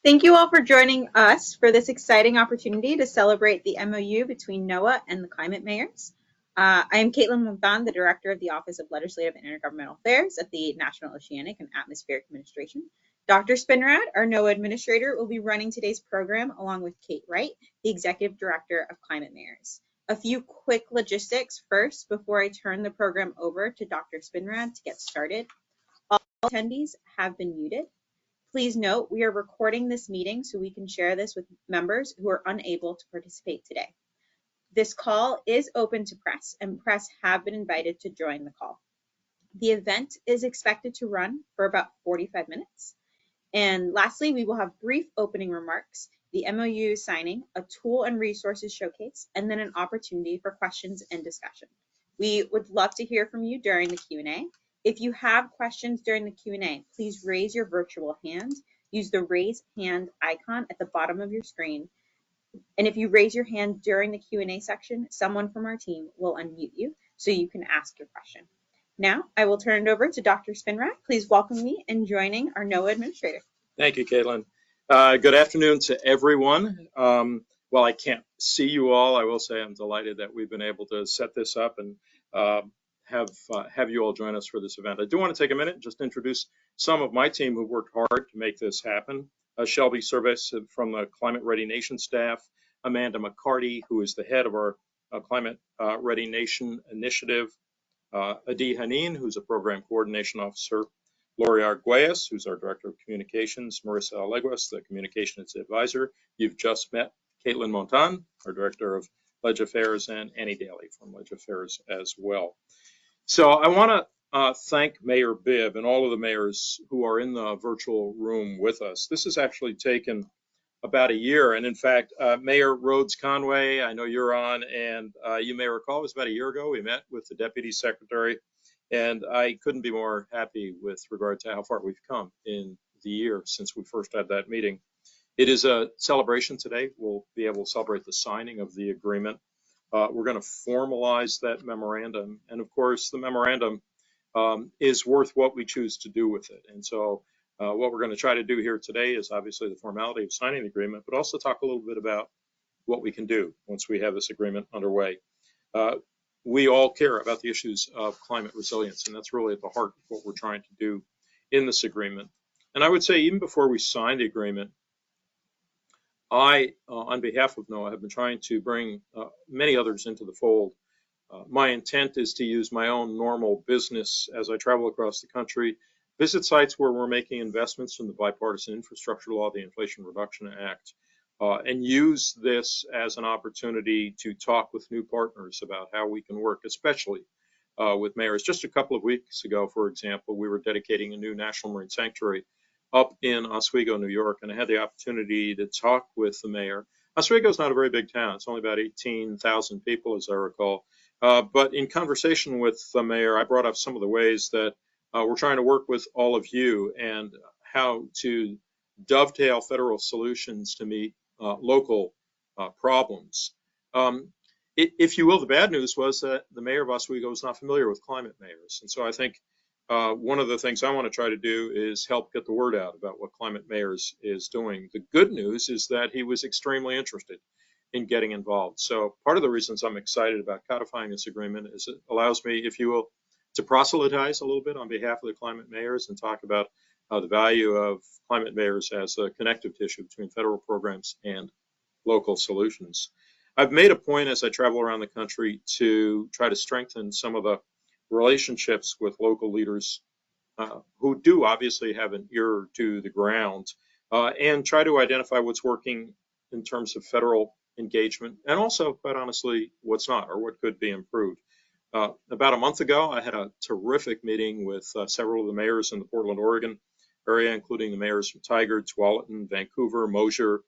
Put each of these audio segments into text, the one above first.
Thank you all for joining us for this exciting opportunity to celebrate the MOU between NOAA and the Climate Mayors. I am Caitlin Montan, the Director of the Office of Legislative and Intergovernmental Affairs at the National Oceanic and Atmospheric Administration. Dr. Spinrad, our NOAA Administrator, will be running today's program along with Kate Wright, the Executive Director of Climate Mayors. A few quick logistics first before I turn the program over to Dr. Spinrad to get started. All attendees have been muted. Please note we are recording this meeting so we can share this with members who are unable to participate today. This call is open to press, and press have been invited to join the call. The event is expected to run for about 45 minutes. And lastly, we will have brief opening remarks, the MOU signing, a tool and resources showcase, and then an opportunity for questions and discussion. We would love to hear from you during the Q&A. If you have questions during the Q&A, please raise your virtual hand. Use the raise hand icon at the bottom of your screen. And if you raise your hand during the Q&A section, someone from our team will unmute you so you can ask your question. Now, I will turn it over to Dr. Spinrad. Please welcome me in joining our NOAA Administrator. Thank you, Caitlin. Good afternoon to everyone. While I can't see you all, I will say I'm delighted that we've been able to set this up and have you all join us for this event. I do want to take a minute and just introduce some of my team who worked hard to make this happen. Shelby Service from the Climate Ready Nation staff, Amanda McCarty, who is the head of our Climate Ready Nation initiative, Adi Hanin, who's a program coordination officer, Lori Arguelles, who's our Director of Communications, Marissa Leguas, the Communications Advisor. You've just met Caitlin Montan, our Director of Leg Affairs, and Annie Daly from Leg Affairs as well. So I want to thank Mayor Bibb and all of the mayors who are in the virtual room with us. This has actually taken about a year. And in fact, Mayor Rhodes Conway, I know you're on, and you may recall it was about a year ago we met with the Deputy Secretary, and I couldn't be more happy with regard to how far we've come in the year since we first had that meeting. It is a celebration today. We'll be able to celebrate the signing of the agreement. We're going to formalize that memorandum. And of course, the memorandum is worth what we choose to do with it. And so what we're going to try to do here today is obviously the formality of signing the agreement, but also talk a little bit about what we can do once we have this agreement underway. We all care about the issues of climate resilience, and that's really at the heart of what we're trying to do in this agreement. And I would say even before we signed the agreement, I, on behalf of NOAA, have been trying to bring many others into the fold. My intent is to use my own normal business as I travel across the country, visit sites where we're making investments in the bipartisan infrastructure law, the Inflation Reduction Act, and use this as an opportunity to talk with new partners about how we can work, especially with mayors. Just a couple of weeks ago, for example, we were dedicating a new national marine sanctuary up in Oswego, New York, and I had the opportunity to talk with the mayor. Oswego is not a very big town. It's only about 18,000 people, as I recall. But in conversation with the mayor, I brought up some of the ways that we're trying to work with all of you and how to dovetail federal solutions to meet local problems. If you will, the bad news was that the mayor of Oswego was not familiar with climate mayors. And so I think one of the things I want to try to do is help get the word out about what Climate Mayors is doing. The good news is that he was extremely interested in getting involved. So part of the reasons I'm excited about codifying this agreement is it allows me, if you will, to proselytize a little bit on behalf of the Climate Mayors and talk about the value of Climate Mayors as a connective tissue between federal programs and local solutions. I've made a point as I travel around the country to try to strengthen some of the relationships with local leaders who do obviously have an ear to the ground and try to identify what's working in terms of federal engagement and also, quite honestly, what's not or what could be improved. About a month ago, I had a terrific meeting with several of the mayors in the Portland, Oregon area, including the mayors from Tigard, Tualatin, Vancouver, Mosier,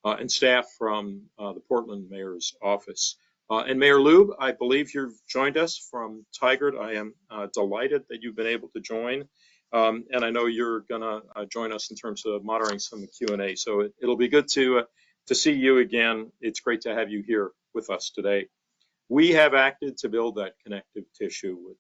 and staff from the Portland mayor's office. And Mayor Lube, I believe you've joined us from Tigard. I am delighted that you've been able to join. And I know you're going to join us in terms of moderating some Q&A. So it'll be good to see you again. It's great to have you here with us today. We have acted to build that connective tissue.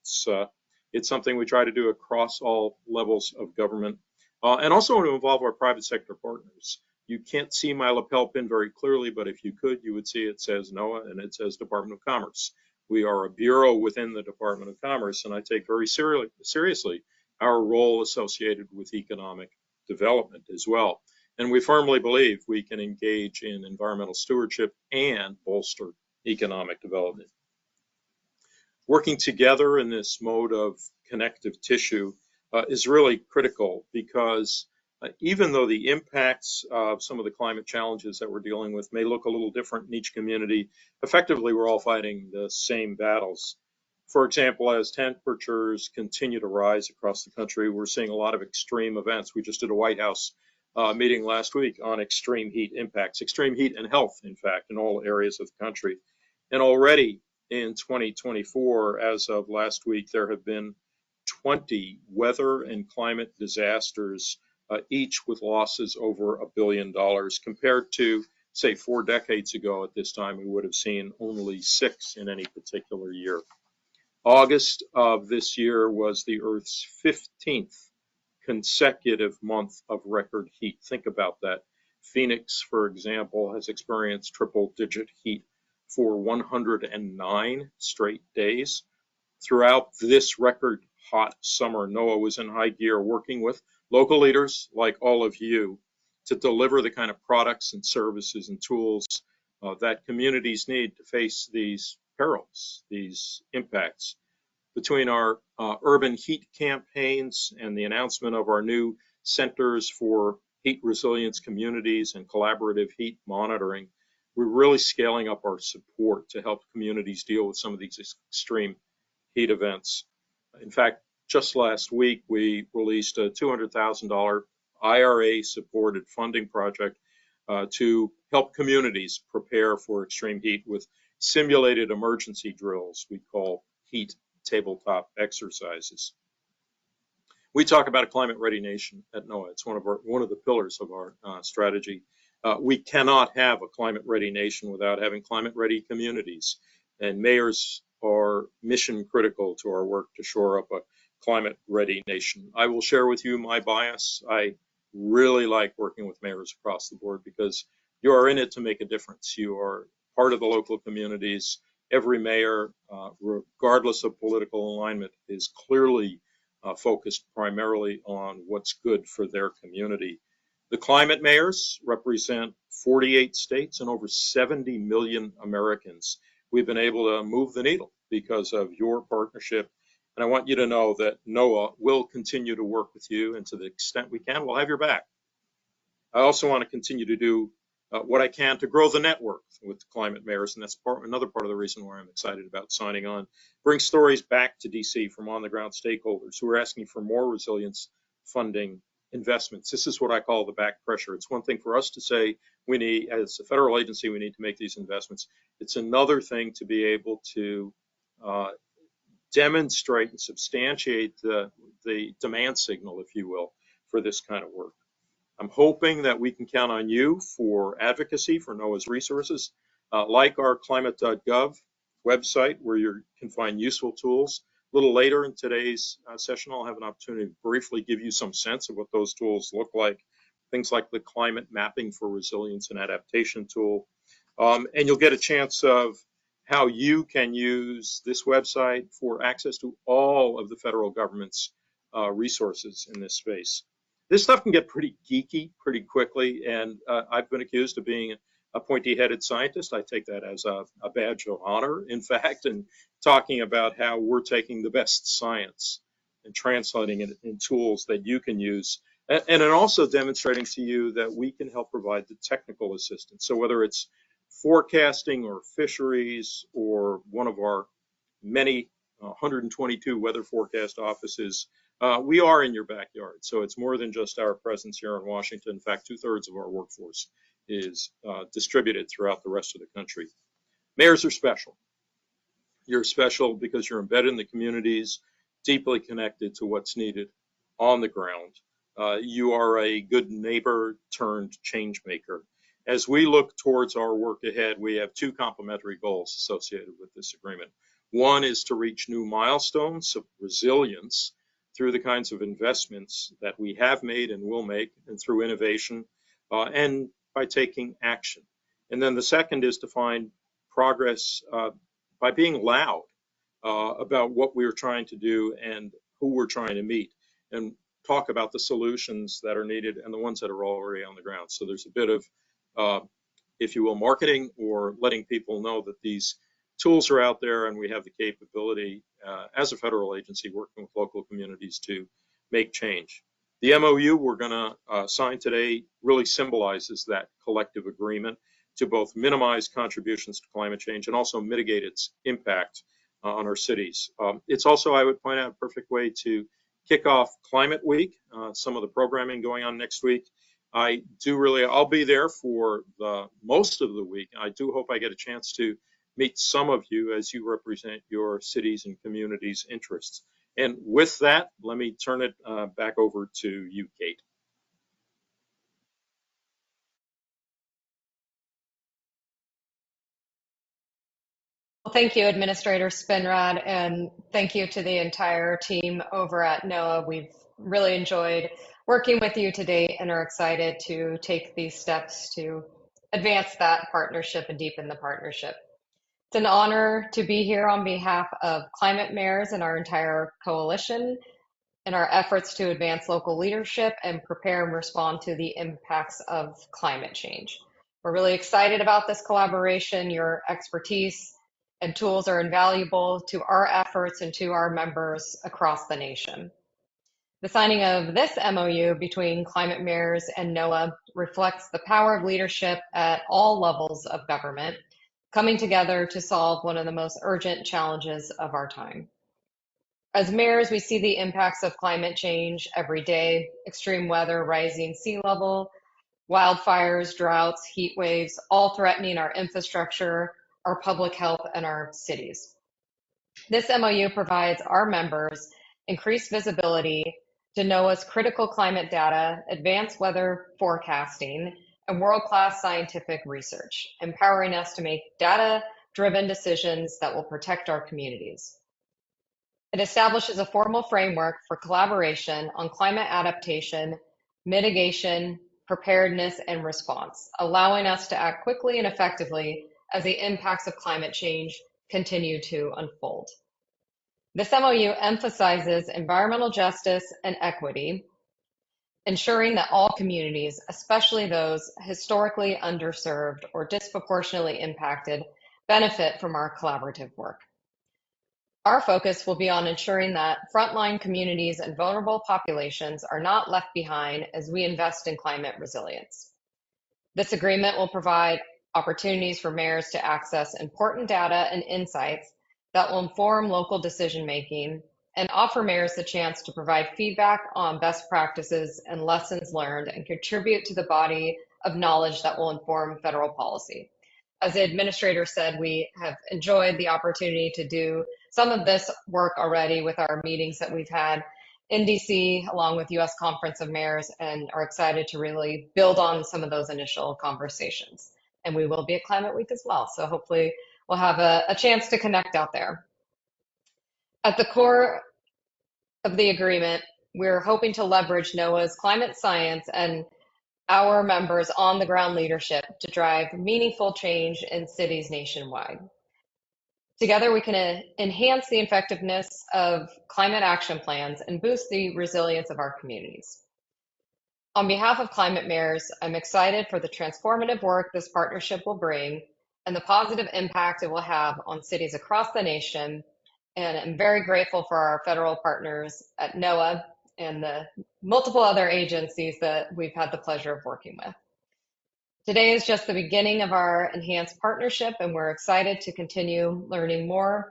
It's something we try to do across all levels of government and also to involve our private sector partners. You can't see my lapel pin very clearly, but if you could, you would see it says NOAA and it says Department of Commerce. We are a bureau within the Department of Commerce, and I take very seriously our role associated with economic development as well. And we firmly believe we can engage in environmental stewardship and bolster economic development. Working together in this mode of connective tissue is really critical because even though the impacts of some of the climate challenges that we're dealing with may look a little different in each community, effectively we're all fighting the same battles. For example, as temperatures continue to rise across the country, we're seeing a lot of extreme events. We just did a White House meeting last week on extreme heat impacts, extreme heat and health, in fact, in all areas of the country. And already in 2024, as of last week, there have been 20 weather and climate disasters, each with losses over $1 billion, compared to, say, 4 decades ago at this time, we would have seen only 6 in any particular year. August of this year was the Earth's 15th consecutive month of record heat. Think about that. Phoenix, for example, has experienced triple-digit heat for 109 straight days. Throughout this record hot summer, NOAA was in high gear working with local leaders like all of you to deliver the kind of products and services and tools that communities need to face these perils, these impacts. Between our urban heat campaigns and the announcement of our new centers for heat resilience communities and collaborative heat monitoring, we're really scaling up our support to help communities deal with some of these extreme heat events. In fact, just last week, we released a $200,000 IRA-supported funding project to help communities prepare for extreme heat with simulated emergency drills we call heat tabletop exercises. We talk about a climate-ready nation at NOAA. It's one of the pillars of our strategy. We cannot have a climate-ready nation without having climate-ready communities, and mayors are mission critical to our work to shore up a climate-ready nation. I will share with you my bias. I really like working with mayors across the board because you are in it to make a difference. You are part of the local communities. Every mayor, regardless of political alignment, is clearly focused primarily on what's good for their community. The climate mayors represent 48 states and over 70 million Americans. We've been able to move the needle because of your partnership. And I want you to know that NOAA will continue to work with you, and to the extent we can, we'll have your back. I also want to continue to do what I can to grow the network with climate mayors, and that's another part of the reason why I'm excited about signing on. Bring stories back to DC from on-the-ground stakeholders who are asking for more resilience funding investments. This is what I call the back pressure. It's one thing for us to say we need, as a federal agency, we need to make these investments. It's another thing to be able to demonstrate and substantiate the demand signal, if you will, for this kind of work. I'm hoping that we can count on you for advocacy for NOAA's resources, like our climate.gov website, where you can find useful tools. A little later in today's session, I'll have an opportunity to briefly give you some sense of what those tools look like, things like the climate mapping for resilience and adaptation tool. And you'll get a chance of how you can use this website for access to all of the federal government's resources in this space. This stuff can get pretty geeky pretty quickly, and I've been accused of being a pointy-headed scientist. I take that as a badge of honor, in fact, and talking about how we're taking the best science and translating it in tools that you can use, and also demonstrating to you that we can help provide the technical assistance. So whether it's forecasting or fisheries or one of our many 122 weather forecast offices, we are in your backyard. So it's more than just our presence here in Washington. In fact, 2/3 of our workforce is distributed throughout the rest of the country. Mayors are special. You're special because you're embedded in the communities, deeply connected to what's needed on the ground. You are a good neighbor turned change maker. As we look towards our work ahead, we have 2 complementary goals associated with this agreement. One is to reach new milestones of resilience through the kinds of investments that we have made and will make, and through innovation, and by taking action. And then the second is to find progress by being loud about what we're trying to do and who we're trying to meet, and talk about the solutions that are needed and the ones that are already on the ground. So there's a bit of, if you will, marketing, or letting people know that these tools are out there and we have the capability as a federal agency working with local communities to make change. The MOU we're going to sign today really symbolizes that collective agreement to both minimize contributions to climate change and also mitigate its impact on our cities. It's also, I would point out, a perfect way to kick off Climate Week, some of the programming going on next week. I'll be there for the most of the week. I do hope I get a chance to meet some of you as you represent your cities and communities' interests. And with that, let me turn it back over to you, Kate. Well, thank you, Administrator Spinrad, and thank you to the entire team over at NOAA. We've really enjoyed working with you today and are excited to take these steps to advance that partnership and deepen the partnership. It's an honor to be here on behalf of Climate Mayors and our entire coalition in our efforts to advance local leadership and prepare and respond to the impacts of climate change. We're really excited about this collaboration. Your expertise and tools are invaluable to our efforts and to our members across the nation. The signing of this MOU between Climate Mayors and NOAA reflects the power of leadership at all levels of government, coming together to solve one of the most urgent challenges of our time. As mayors, we see the impacts of climate change every day: extreme weather, rising sea level, wildfires, droughts, heat waves, all threatening our infrastructure, our public health, and our cities. This MOU provides our members increased visibility to NOAA's critical climate data, advanced weather forecasting, and world-class scientific research, empowering us to make data-driven decisions that will protect our communities. It establishes a formal framework for collaboration on climate adaptation, mitigation, preparedness, and response, allowing us to act quickly and effectively as the impacts of climate change continue to unfold. This MOU emphasizes environmental justice and equity, ensuring that all communities, especially those historically underserved or disproportionately impacted, benefit from our collaborative work. Our focus will be on ensuring that frontline communities and vulnerable populations are not left behind as we invest in climate resilience. This agreement will provide opportunities for mayors to access important data and insights that will inform local decision-making and offer mayors the chance to provide feedback on best practices and lessons learned and contribute to the body of knowledge that will inform federal policy. As the administrator said, we have enjoyed the opportunity to do some of this work already with our meetings that we've had in DC, along with US Conference of Mayors, and are excited to really build on some of those initial conversations. And we will be at Climate Week as well, so hopefully we'll have a chance to connect out there. At the core of the agreement, we're hoping to leverage NOAA's climate science and our members' on-the-ground leadership to drive meaningful change in cities nationwide. Together, we can enhance the effectiveness of climate action plans and boost the resilience of our communities. On behalf of Climate Mayors, I'm excited for the transformative work this partnership will bring and the positive impact it will have on cities across the nation. And I'm very grateful for our federal partners at NOAA and the multiple other agencies that we've had the pleasure of working with. Today is just the beginning of our enhanced partnership, and we're excited to continue learning more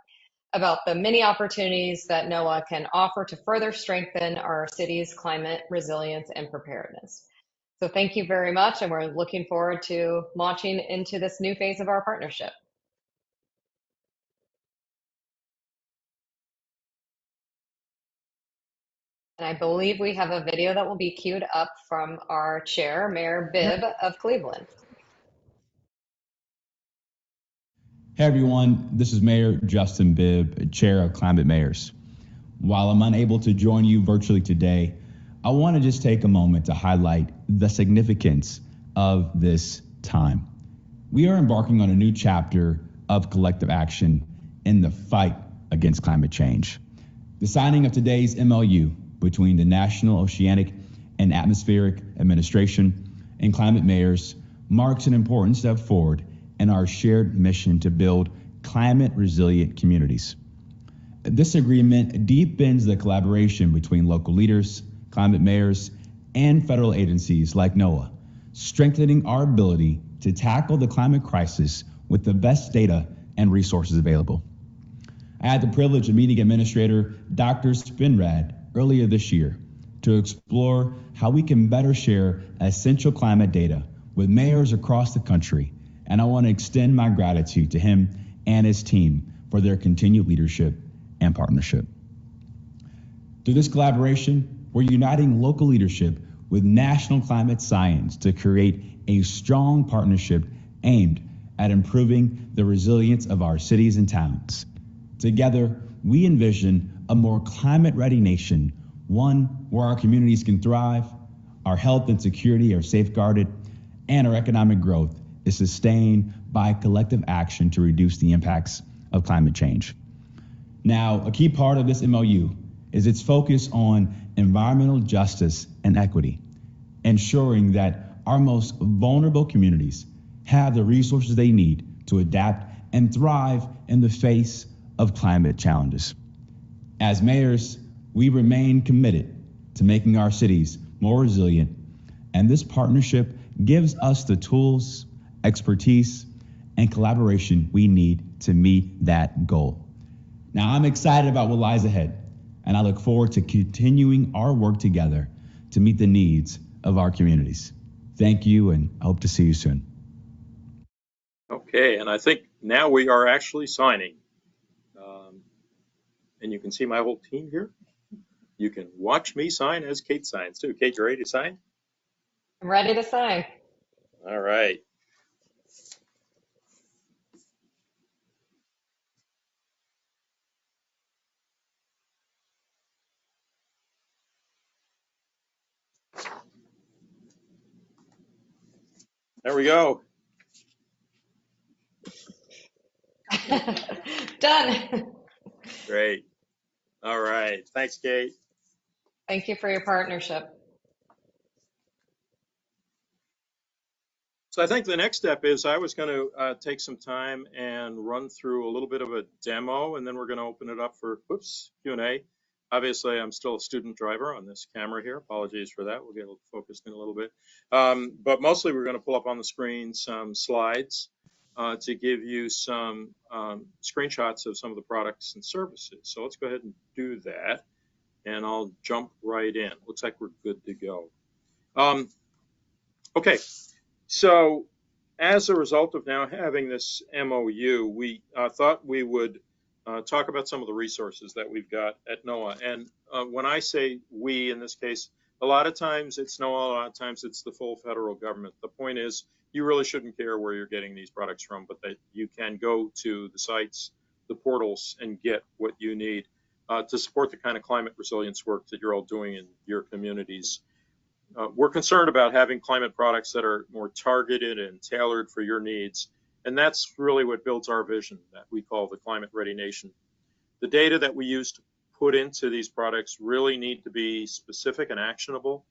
about the many opportunities that NOAA can offer to further strengthen our city's climate resilience and preparedness. So thank you very much, and we're looking forward to launching into this new phase of our partnership. And I believe we have a video that will be queued up from our chair, Mayor Bibb of Cleveland. Hey everyone, this is Mayor Justin Bibb, Chair of Climate Mayors. While I'm unable to join you virtually today, I want to just take a moment to highlight the significance of this time. We are embarking on a new chapter of collective action in the fight against climate change. The signing of today's MOU between the National Oceanic and Atmospheric Administration and Climate Mayors marks an important step forward in our shared mission to build climate-resilient communities. This agreement deepens the collaboration between local leaders, climate mayors, and federal agencies like NOAA, strengthening our ability to tackle the climate crisis with the best data and resources available. I had the privilege of meeting Administrator Dr. Spinrad earlier this year to explore how we can better share essential climate data with mayors across the country, and I want to extend my gratitude to him and his team for their continued leadership and partnership. Through this collaboration, we're uniting local leadership with national climate science to create a strong partnership aimed at improving the resilience of our cities and towns. Together, we envision a more climate-ready nation, one where our communities can thrive, our health and security are safeguarded, and our economic growth is sustained by collective action to reduce the impacts of climate change. Now, a key part of this MOU is its focus on environmental justice and equity, ensuring that our most vulnerable communities have the resources they need to adapt and thrive in the face of climate challenges. As mayors, we remain committed to making our cities more resilient, and this partnership gives us the tools, expertise, and collaboration we need to meet that goal. Now, I'm excited about what lies ahead, and I look forward to continuing our work together to meet the needs of our communities. Thank you, and I hope to see you soon. Okay, and I think now we are actually signing. And you can see my whole team here. You can watch me sign as Kate signs too. Kate, you ready to sign? I'm ready to sign. All right. There we go. Done. Great. All right. Thanks, Kate. Thank you for your partnership. So I think the next step is I was going to take some time and run through a little bit of a demo, and then we're going to open it up for Q&A. Obviously, I'm still a student driver on this camera here. Apologies for that. We'll get focused in a little bit. But mostly we're going to pull up on the screen some slides to give you some screenshots of some of the products and services. So let's go ahead and do that, and I'll jump right in. Looks like we're good to go. Okay. So as a result of now having this MOU, we thought we would talk about some of the resources that we've got at NOAA. And when I say we, in this case, a lot of times it's NOAA, a lot of times it's the full federal government. The point is, you really shouldn't care where you're getting these products from, but that you can go to the sites, the portals, and get what you need to support the kind of climate resilience work that you're all doing in your communities. We're concerned about having climate products that are more targeted and tailored for your needs. And that's really what builds our vision that we call the Climate Ready Nation. The data that we use to put into these products really need to be specific and actionable.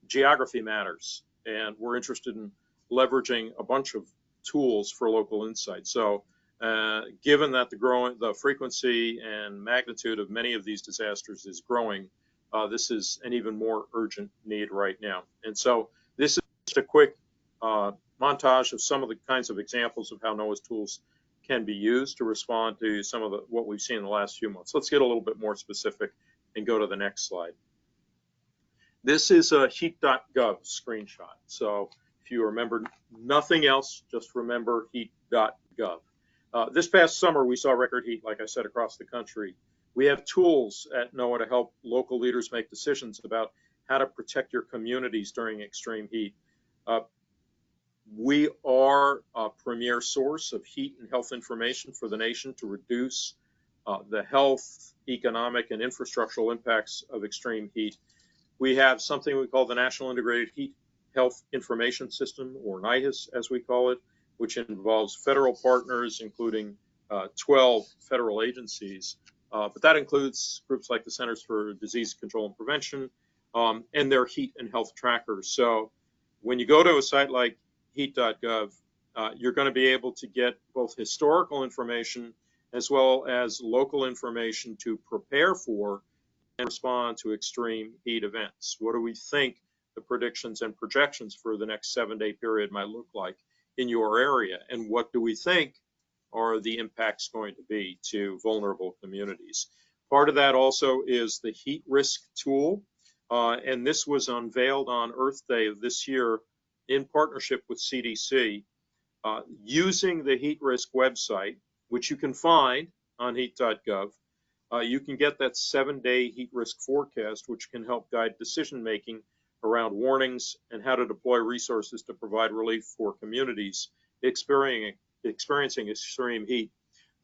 Geography matters, and we're interested in leveraging a bunch of tools for local insight. So given that the frequency and magnitude of many of these disasters is growing, this is an even more urgent need right now. And so this is just a quick montage of some of the kinds of examples of how NOAA's tools can be used to respond to some of what we've seen in the last few months. Let's get a little bit more specific and go to the next slide. This is a heat.gov screenshot. So if you remember nothing else, just remember heat.gov. This past summer, we saw record heat, like I said, across the country. We have tools at NOAA to help local leaders make decisions about how to protect your communities during extreme heat. We are a premier source of heat and health information for the nation to reduce the health, economic, and infrastructural impacts of extreme heat. We have something we call the National Integrated Heat Health Information System, or NIHIS as we call it, which involves federal partners, including 12 federal agencies. But that includes groups like the Centers for Disease Control and Prevention and their heat and health trackers. So when you go to a site like heat.gov, you're going to be able to get both historical information as well as local information to prepare for and respond to extreme heat events. What do we think the predictions and projections for the next 7-day period might look like in your area? And what do we think are the impacts going to be to vulnerable communities? Part of that also is the heat risk tool. And this was unveiled on Earth Day of this year in partnership with CDC, using the heat risk website, which you can find on heat.gov. You can get that 7-day heat risk forecast, which can help guide decision-making around warnings and how to deploy resources to provide relief for communities experiencing extreme heat.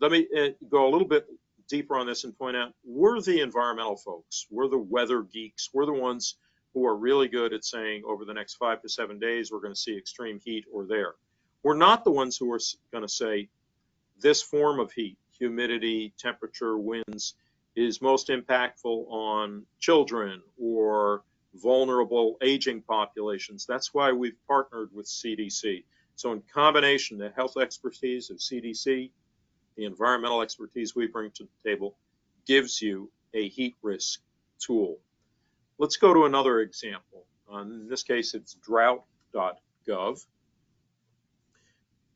Let me go a little bit deeper on this and point out, we're the environmental folks, we're the weather geeks, we're the ones who are really good at saying over the next 5 to 7 days, we're going to see extreme heat or there. We're not the ones who are going to say this form of heat, humidity, temperature, winds, is most impactful on children or vulnerable aging populations. That's why we've partnered with CDC. So in combination, the health expertise of CDC, the environmental expertise we bring to the table, gives you a heat risk tool. Let's go to another example. In this case, it's drought.gov.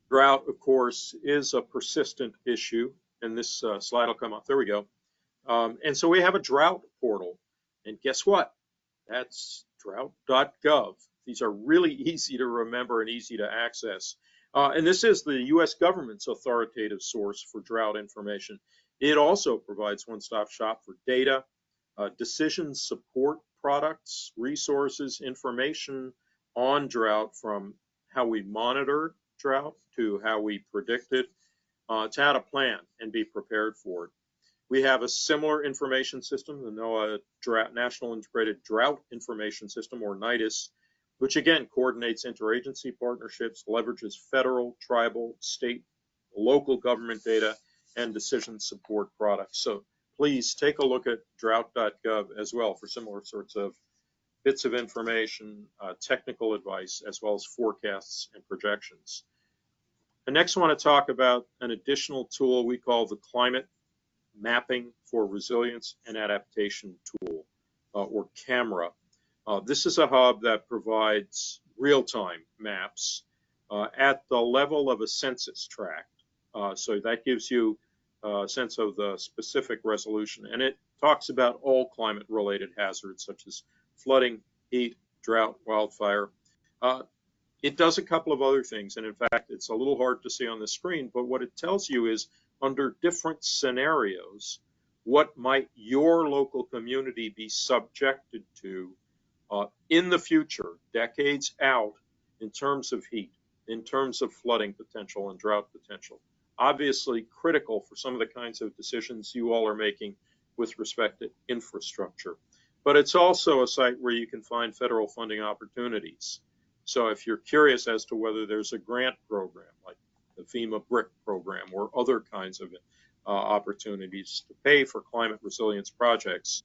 Drought, of course, is a persistent issue, and this slide will come up. There we go. And so we have a drought portal, and guess what? That's drought.gov. These are really easy to remember and easy to access. And this is the U.S. government's authoritative source for drought information. It also provides one-stop shop for data, decision support products, resources, information on drought, from how we monitor drought to how we predict it, to how to plan and be prepared for it. We have a similar information system, the NOAA National Integrated Drought Information System, or NIDIS, which again coordinates interagency partnerships, leverages federal, tribal, state, local government data, and decision support products. So please take a look at drought.gov as well for similar sorts of bits of information, technical advice, as well as forecasts and projections. I next want to talk about an additional tool we call the Climate Mapping for Resilience and Adaptation tool, or CAMRA. This is a hub that provides real-time maps at the level of a census tract. So that gives you a sense of the specific resolution, and it talks about all climate-related hazards such as flooding, heat, drought, wildfire. It does a couple of other things, and in fact, it's a little hard to see on the screen, but what it tells you is under different scenarios, what might your local community be subjected to in the future, decades out, in terms of heat, in terms of flooding potential and drought potential. Obviously critical for some of the kinds of decisions you all are making with respect to infrastructure. But it's also a site where you can find federal funding opportunities. So if you're curious as to whether there's a grant program like the FEMA BRIC program or other kinds of opportunities to pay for climate resilience projects,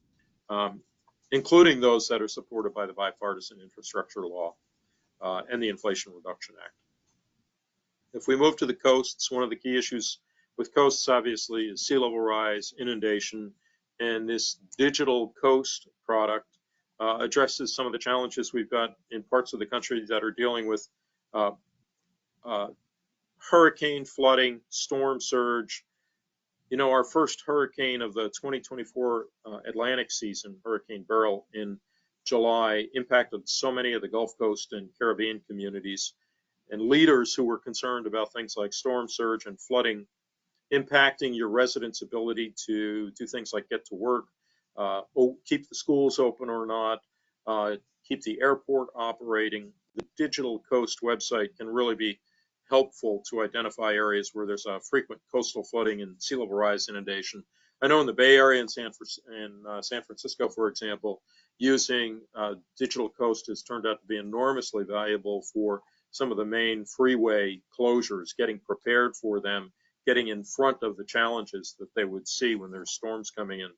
including those that are supported by the Bipartisan Infrastructure Law and the Inflation Reduction Act. If we move to the coasts, one of the key issues with coasts obviously is sea level rise, inundation, and this digital coast product addresses some of the challenges we've got in parts of the country that are dealing with hurricane flooding, storm surge. You know, our first hurricane of the 2024 Atlantic season, Hurricane Beryl in July, impacted so many of the Gulf Coast and Caribbean communities, and leaders who were concerned about things like storm surge and flooding impacting your residents' ability to do things like get to work, keep the schools open or not, keep the airport operating. The Digital Coast website can really be helpful to identify areas where there's a frequent coastal flooding and sea level rise inundation. I know in the Bay Area and San Francisco, for example, using Digital Coast has turned out to be enormously valuable for some of the main freeway closures, getting prepared for them, getting in front of the challenges that they would see when there's storms coming in.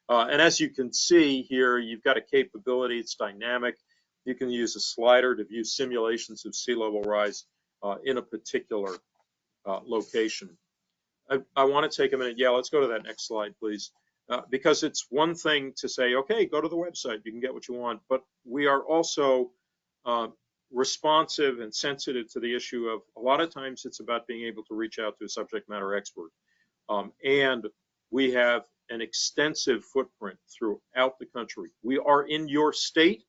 And as you can see here, you've got a capability, it's dynamic. You can use a slider to view simulations of sea level rise in a particular location. I want to take a minute. Yeah, let's go to that next slide, please. Because it's one thing to say, okay, go to the website, you can get what you want, but we are also responsive and sensitive to the issue of a lot of times it's about being able to reach out to a subject matter expert. And we have an extensive footprint throughout the country. We are in your state.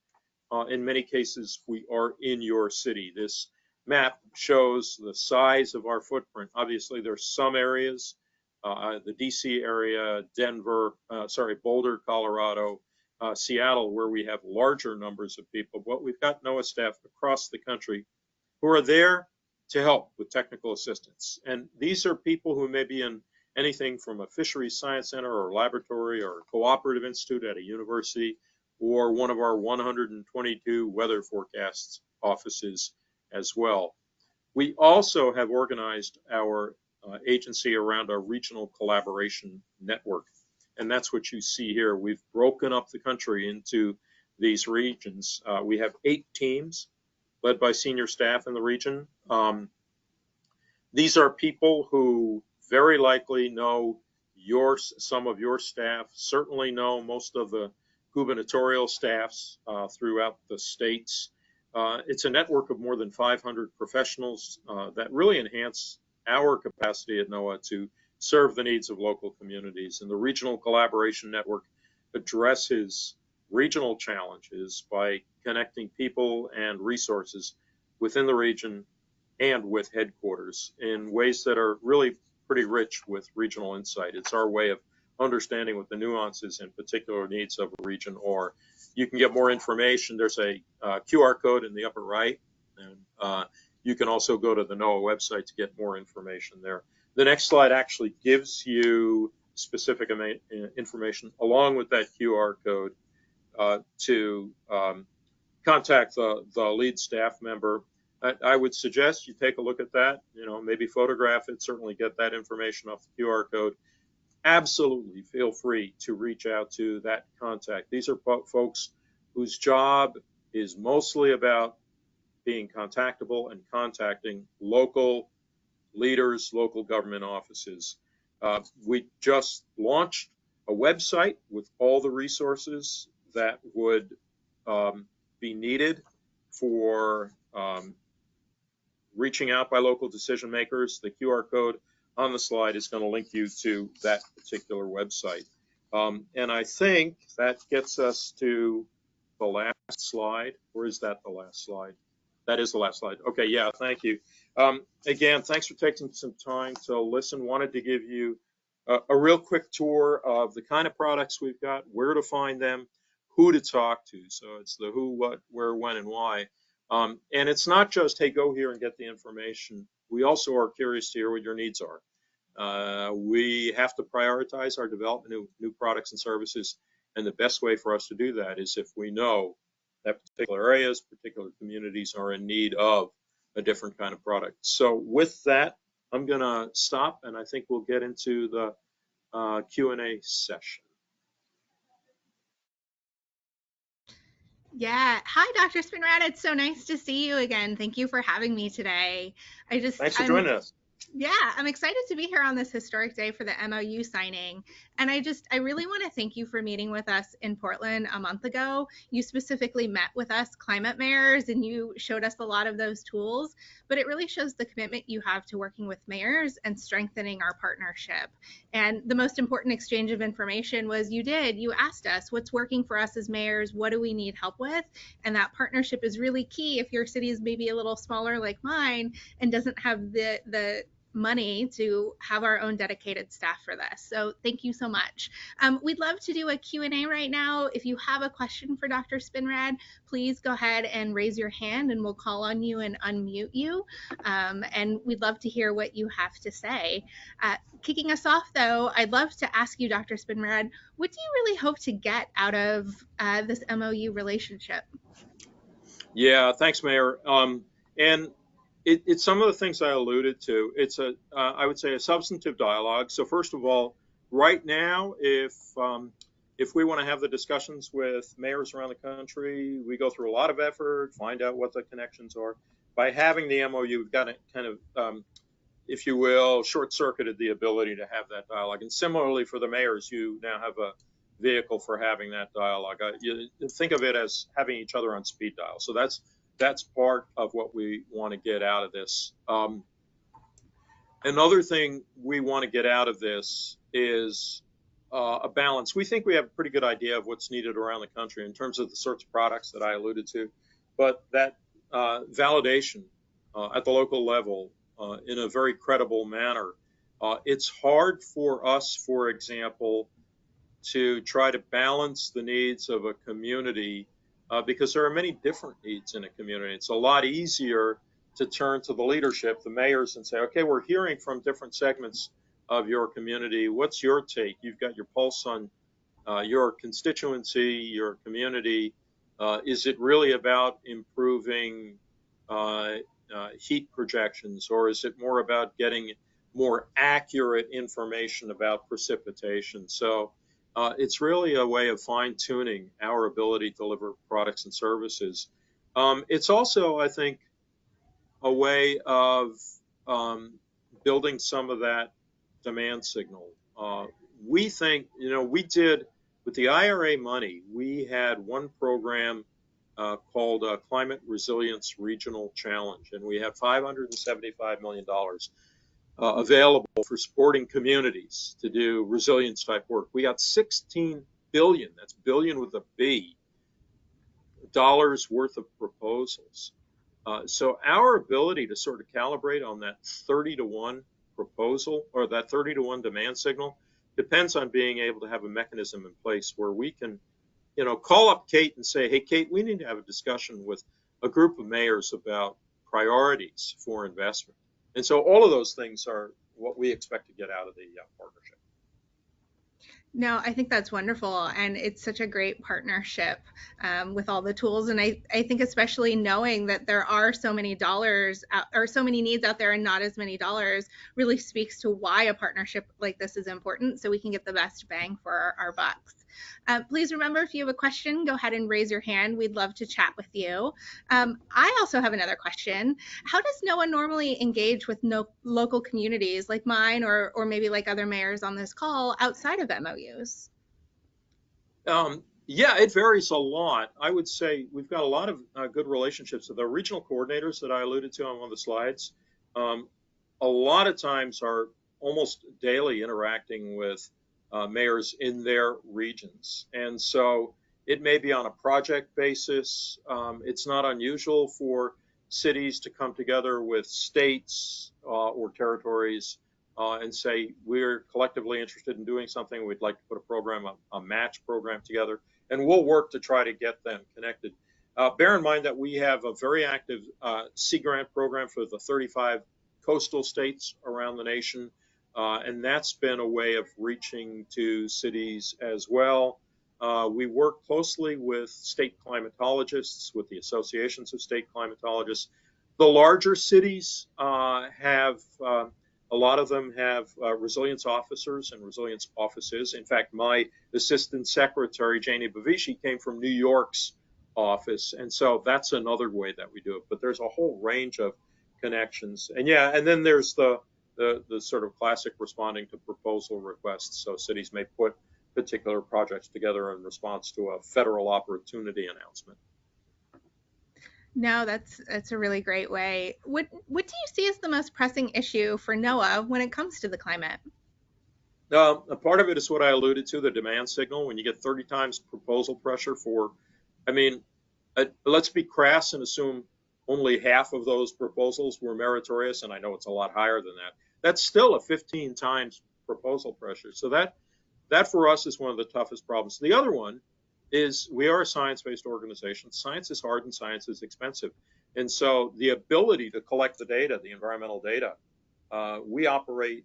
In many cases, we are in your city. This map shows the size of our footprint. Obviously, there's some areas, the DC area, Denver, Boulder, Colorado, Seattle, where we have larger numbers of people, but we've got NOAA staff across the country who are there to help with technical assistance. And these are people who may be in anything from a fisheries science center or laboratory or a cooperative institute at a university or one of our 122 weather forecasts offices as well. We also have organized our agency around a regional collaboration network. And that's what you see here. We've broken up the country into these regions. We have 8 teams led by senior staff in the region. These are people who very likely know some of your staff, certainly know most of the gubernatorial staffs throughout the states. It's a network of more than 500 professionals that really enhance our capacity at NOAA to serve the needs of local communities. And the Regional Collaboration Network addresses regional challenges by connecting people and resources within the region and with headquarters in ways that are really pretty rich with regional insight. It's our way of understanding what the nuances and particular needs of a region are. You can get more information. There's a QR code in the upper right, and you can also go to the NOAA website to get more information there. The next slide actually gives you specific information along with that QR code to contact the lead staff member. I would suggest you take a look at that, maybe photograph it, certainly get that information off the QR code. Absolutely feel free to reach out to that contact. These are folks whose job is mostly about being contactable and contacting local leaders, local government offices. We just launched a website with all the resources that would be needed for reaching out by local decision makers. The QR code on the slide is going to link you to that particular website. And I think that gets us to the last slide. Or is that the last slide? That is the last slide. Okay, yeah, thank you. Again, thanks for taking some time to listen. Wanted to give you a real quick tour of the kind of products we've got, where to find them, who to talk to. So it's the who, what, where, when, and why. And it's not just, hey, go here and get the information. We also are curious to hear what your needs are. We have to prioritize our development of new products and services. And the best way for us to do that is if we know that particular areas, particular communities are in need of a different kind of product. So with that, I'm going to stop, and I think we'll get into the Q&A session. Yeah. Hi, Dr. Spinrad. It's so nice to see you again. Thank you for having me today. Thanks for joining us. Yeah, I'm excited to be here on this historic day for the MOU signing. And I really want to thank you for meeting with us in Portland a month ago. You specifically met with us climate mayors and you showed us a lot of those tools, but it really shows the commitment you have to working with mayors and strengthening our partnership. And the most important exchange of information was you asked us what's working for us as mayors, what do we need help with? And that partnership is really key if your city is maybe a little smaller like mine and doesn't have the money to have our own dedicated staff for this. So thank you so much. We'd love to do a Q&A right now. If you have a question for Dr. Spinrad, please go ahead and raise your hand and we'll call on you and unmute you. And we'd love to hear what you have to say. Kicking us off though, I'd love to ask you, Dr. Spinrad, what do you really hope to get out of this MOU relationship? Yeah, thanks, Mayor. And it's some of the things I alluded to. It's I would say, a substantive dialogue. So first of all, right now, if we want to have the discussions with mayors around the country, we go through a lot of effort, find out what the connections are. By having the MOU, we've got to kind of, if you will, short-circuited the ability to have that dialogue. And similarly for the mayors, you now have a vehicle for having that dialogue. You think of it as having each other on speed dial. So that's part of what we want to get out of this. Another thing we want to get out of this is a balance. We think we have a pretty good idea of what's needed around the country in terms of the sorts of products that I alluded to, but that validation at the local level in a very credible manner. It's hard for us, for example, to try to balance the needs of a community because there are many different needs in a community. It's a lot easier to turn to the leadership, the mayors, and say, okay, we're hearing from different segments of your community. What's your take? You've got your pulse on your constituency, your community. Is it really about improving heat projections, or is it more about getting more accurate information about precipitation? So it's really a way of fine-tuning our ability to deliver products and services. It's also, I think, a way of building some of that demand signal. We think, we did, with the IRA money, we had one program called Climate Resilience Regional Challenge, and we have $575 million available for supporting communities to do resilience type work. We got 16 billion, that's billion with a B, dollars worth of proposals. So our ability to sort of calibrate on that 30-to-1 proposal or that 30-to-1 demand signal depends on being able to have a mechanism in place where we can, call up Kate and say, hey, Kate, we need to have a discussion with a group of mayors about priorities for investment. And so all of those things are what we expect to get out of the partnership. No, I think that's wonderful. And it's such a great partnership with all the tools. And I think especially knowing that there are so many dollars or so many needs out there and not as many dollars really speaks to why a partnership like this is important, so we can get the best bang for our bucks. Please remember, if you have a question, go ahead and raise your hand. We'd love to chat with you. I also have another question. How does NOAA normally engage with local communities like mine or maybe like other mayors on this call outside of MOUs? Yeah, it varies a lot. I would say we've got a lot of good relationships with the regional coordinators that I alluded to on one of the slides. A lot of times are almost daily interacting with mayors in their regions. And so it may be on a project basis. It's not unusual for cities to come together with states or territories and say, we're collectively interested in doing something. We'd like to put a program, a match program together, and we'll work to try to get them connected. Bear in mind that we have a very active Sea Grant program for the 35 coastal states around the nation. And that's been a way of reaching to cities as well. We work closely with state climatologists, with the associations of state climatologists. The larger cities have, a lot of them have resilience officers and resilience offices. In fact, my assistant secretary, Janie Bavishi, came from New York's office. And so that's another way that we do it. But there's a whole range of connections. And yeah, and then there's the sort of classic responding to proposal requests. So cities may put particular projects together in response to a federal opportunity announcement. No, that's a really great way. What do you see as the most pressing issue for NOAA when it comes to the climate? A part of it is what I alluded to, the demand signal. When you get 30 times proposal pressure for, let's be crass and assume only half of those proposals were meritorious, and I know it's a lot higher than that. That's still a 15 times proposal pressure. So that for us is one of the toughest problems. The other one is we are a science-based organization. Science is hard and science is expensive. And so the ability to collect the data, the environmental data, we operate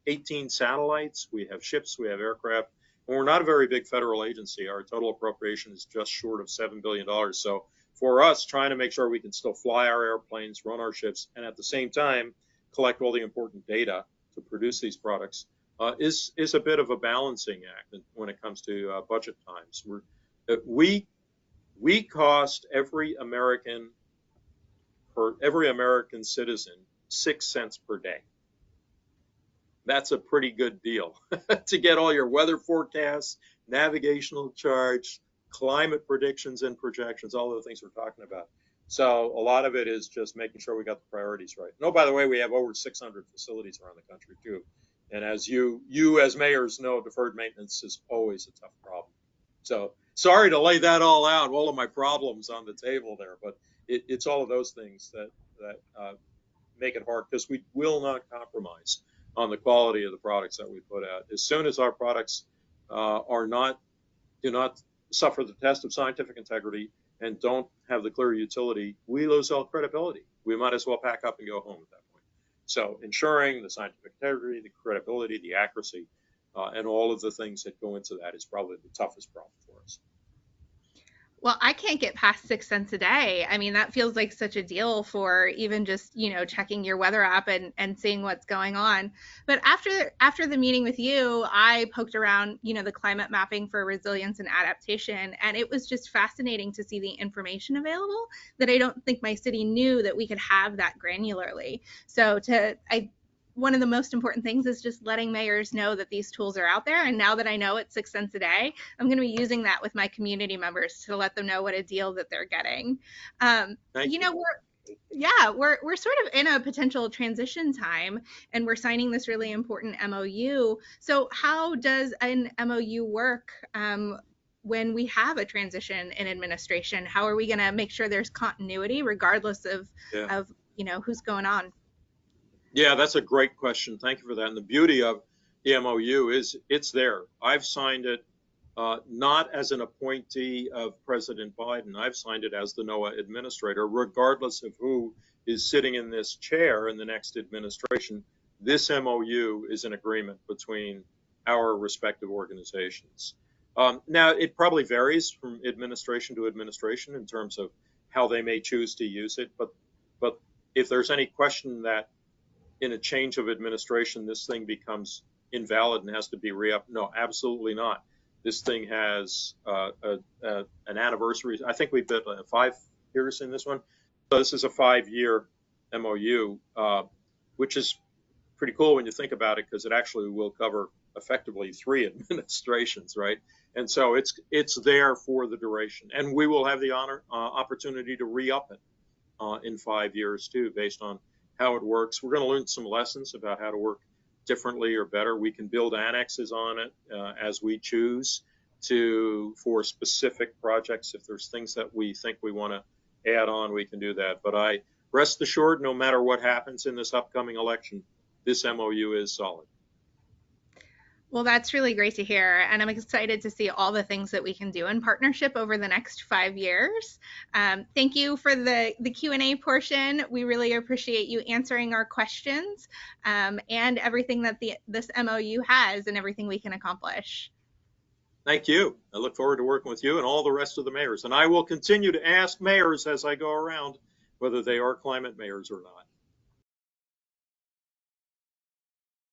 18 satellites, we have ships, we have aircraft, and we're not a very big federal agency. Our total appropriation is just short of $7 billion. So for us, trying to make sure we can still fly our airplanes, run our ships, and at the same time collect all the important data to produce these products is a bit of a balancing act when it comes to budget times. We cost every American citizen 6 cents per day. That's a pretty good deal to get all your weather forecasts, navigational charts, climate predictions and projections, all of the things we're talking about. So a lot of it is just making sure we got the priorities right. No, by the way, we have over 600 facilities around the country too. And as you as mayors know, deferred maintenance is always a tough problem. So sorry to lay that all out, all of my problems on the table there, but it's all of those things that make it hard, because we will not compromise on the quality of the products that we put out. As soon as our products do not suffer the test of scientific integrity and don't have the clear utility, we lose all credibility. We might as well pack up and go home at that point. So ensuring the scientific integrity, the credibility, the accuracy, and all of the things that go into that is probably the toughest problem for us. Well, I can't get past 6 cents a day. I mean, that feels like such a deal for even just, checking your weather app and seeing what's going on. But after the meeting with you, I poked around, the climate mapping for resilience and adaptation. And it was just fascinating to see the information available that I don't think my city knew that we could have that granularly. So one of the most important things is just letting mayors know that these tools are out there. And now that I know it's 6 cents a day, I'm going to be using that with my community members to let them know what a deal that they're getting. We're sort of in a potential transition time, and we're signing this really important MOU. So how does an MOU work when we have a transition in administration? How are we going to make sure there's continuity regardless of who's going on? Yeah, that's a great question. Thank you for that. And the beauty of the MOU is it's there. I've signed it not as an appointee of President Biden. I've signed it as the NOAA administrator, regardless of who is sitting in this chair in the next administration. This MOU is an agreement between our respective organizations. Now, it probably varies from administration to administration in terms of how they may choose to use it. But if there's any question that in a change of administration, this thing becomes invalid and has to be re-upped, no, absolutely not. This thing has an anniversary. I think we've been 5 years in this one. So this is a 5-year MOU, which is pretty cool when you think about it, because it actually will cover effectively 3 administrations, right? And so it's there for the duration, and we will have the opportunity to re-up it in 5 years too, based on how it works. We're going to learn some lessons about how to work differently or better. We can build annexes on it as we choose for specific projects. If there's things that we think we want to add on, we can do that. But I rest assured, no matter what happens in this upcoming election, this MOU is solid. Well, that's really great to hear. And I'm excited to see all the things that we can do in partnership over the next 5 years. Thank you for the Q&A portion. We really appreciate you answering our questions and everything that this MOU has and everything we can accomplish. Thank you. I look forward to working with you and all the rest of the mayors. And I will continue to ask mayors as I go around whether they are climate mayors or not.